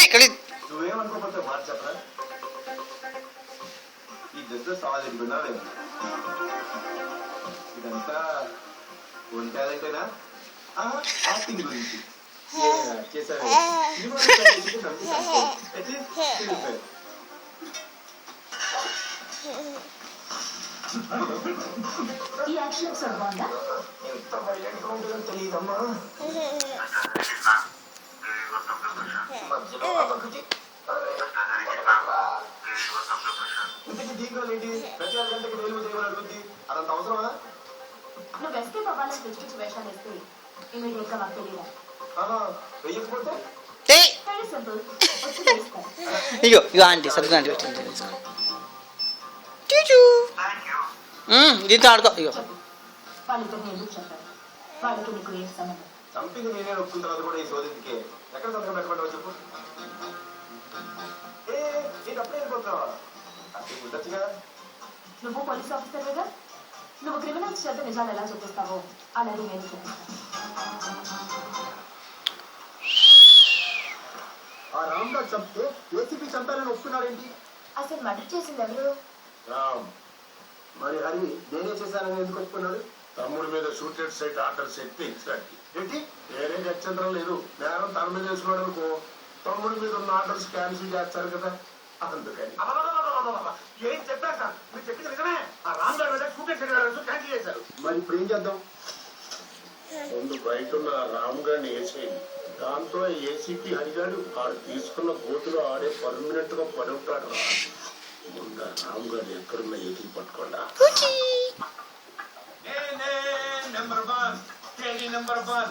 నువ్వేమనుకోకపోతే మాట చెప్పరా? ఈ డ్రెస్ సవాల్ ఎదుగున్నావే, ఇదంతా ఓన్ టాలెంటేనా? యాక్టింగ్ గురించి చేశారు. ఈ యాక్షన్ సార్ బాగుందా? ఎంత వైలెంట్ గా ఉంటుందో తెలియదమ్మా. ఇంతకీ దీంట్లో ఏంటి? ప్రతి 6 గంటకి రైలు చేయమని అడుగుద్ది, అదంత అవసరమా? నువ్వు ఎస్కేప్ అవ్వాలని పిచ్చి పిచ్చి వేషాలు వేస్తే ఇమీడియట్ గా నాకు తెలియదా? వెయ్యకపోతే వెరీ సింపుల్, వచ్చి వేస్తాను. ఇగో ఇగో ఆంటీ సబ్జీ ఆంటీ పెట్టింది దీంతో ఆడుకో. ఇగో వాళ్ళిద్దరిని ఎందుకు చెప్పారు? వాళ్ళకి నీకు ఏం సంబంధం? చంపింది నేనే ఒప్పుకున్న తర్వాత కూడా ఈ సోదరికి ఎక్కడ సంతకం పెట్టమంటావు చెప్పు. అప్పుడే వెళ్ళిపోతున్నావా? అది ఉండొచ్చుగా. నువ్వు పోలీస్ ఆఫీసర్గా, నువ్వు క్రిమినల్స్ చేత నిజాలు ఎలా చూపిస్తావో అలాగే నేను చూపిస్తాను. ఆ రామ్గా చంపితే ఏసీపీ చంపాలని ఒప్పుకున్నాడేంటి? అసలు మర్డర్ చేసింది ఎవరు? రామ్. మరి హరి నేనే చేశానని ఎందుకు ఒప్పుకున్నాడు? తమ్ముడి మీద షూటెడ్ సైట్ ఆర్డర్ సెట్ ఇచ్చాడు. ఏంటి? వేరే గచ్చంతరం లేదు. నేరం తన మీద వేసుకున్నాడు అనుకో, తమ్ముడి మీద ఉన్న ఆర్డర్స్ క్యాన్సిల్ చేస్తారు కదా, అందుకని. ఏం చెప్పారు సార్? మీరు చెప్పింది నిజమే. ఆ రామ్ గారు మీద షూటెడ్ సైట్ ఆర్డర్స్ క్యాన్సిల్ చేశారు. మరి ఇప్పుడు ఏం చేద్దాం? ముందు బయట ఉన్న రామ్ గారిని వేసేయండి. దాంతో ఏసీపీ హరిగాడు ఆడు తీసుకున్న గోతులో ఆడే పర్మనెంట్ గా పడి ఉంటాడు రా. ముందు రామ్ గారు ఎక్కడున్న ఏకీ పట్టుకోండా. Number 1 number 1